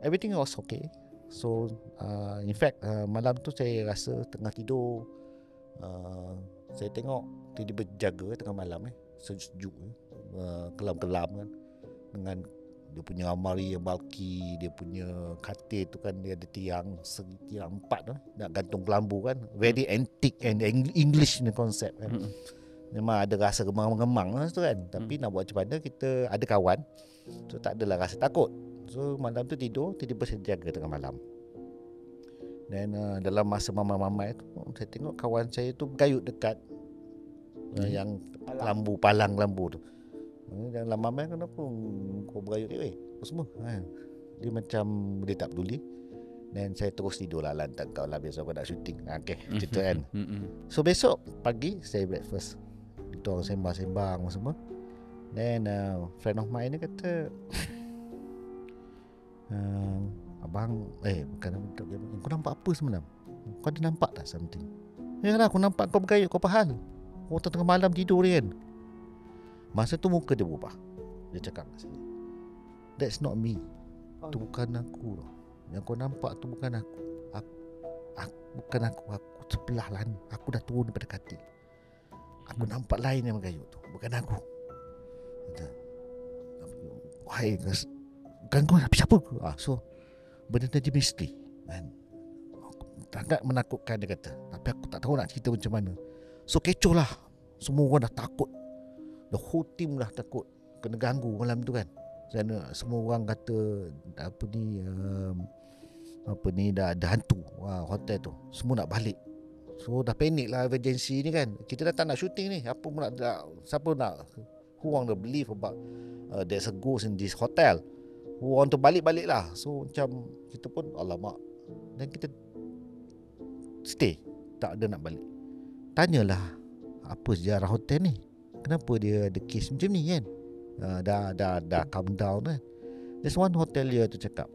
Everything was okay. So in fact malam tu saya rasa tengah tidur, saya tengok tiba-tiba jaga tengah malam sejuk kelam-kelam kan, dengan dia punya almari yang bulky, dia punya katil tu kan dia ada tiang segi tiang 4 tu nak gantung kelambu kan, very antique and English ni konsep kan. Memang ada rasa gemang-gemang lah tu kan. Tapi nak buat macam mana, kita ada kawan, so tak adalah rasa takut. So malam tu tidur, tiba-tiba saya jaga tengah malam. Dan dalam masa mamai-mamai tu, saya tengok kawan saya tu bergayut dekat yang lambu, palang lambu tu. Dan dalam mamai, kenapa kau bergayut ni apa semua dia macam dia tak peduli. Dan saya terus tidur lah, lantak kau lah, biasa kau nak syuting. Okay, cerita kan. So besok pagi saya breakfast, kita orang sembang-sembang semua. Then friend of mine ni kata, abang, bukan, kau nampak apa semalam? Kau ada nampak tak something? Yalah, aku nampak kau bergayut, kau apa hal? Kau tengah malam tidur ni kan. Masa tu muka dia berubah. Dia cakap kat sini, that's not me. Tu bukan aku. Yang kau nampak tu bukan aku. Bukan aku sebelah lah ni. Aku dah turun daripada katil. Aku nampak lain yang bergayut tu, bukan aku. Kata, wahai, bukan kau, tapi siapa? So benda tadi misteri kan? Sangat menakutkan, dia kata. Tapi aku tak tahu nak cerita macam mana. So kecoh lah. Semua orang dah takut. The whole team dah takut, kena ganggu malam tu kan. Kerana semua orang kata apa ni dah ada hantu hotel tu. Semua nak balik. So dah panik lah, emergency ni kan. Kita dah tak nak syuting ni. Apa pun siapa nak, who want to believe about there's a ghost in this hotel? Who want to balik-balik lah. So macam kita pun alamak. Dan kita stay, tak ada nak balik. Tanyalah apa sejarah hotel ni, kenapa dia ada kes macam ni kan. Dah calm down kan. There's one hotelier tu cakap,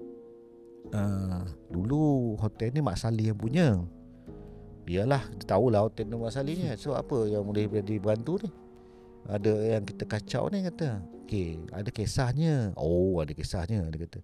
dulu hotel ni Mak Saleh yang punya. Biarlah, kita tahulah hotel ni Mak Saleh ni. So apa yang boleh jadi berhantu ni? Ada yang kita kacau ni, kata. Okay, ada kisahnya. Oh, ada kisahnya, dia kata.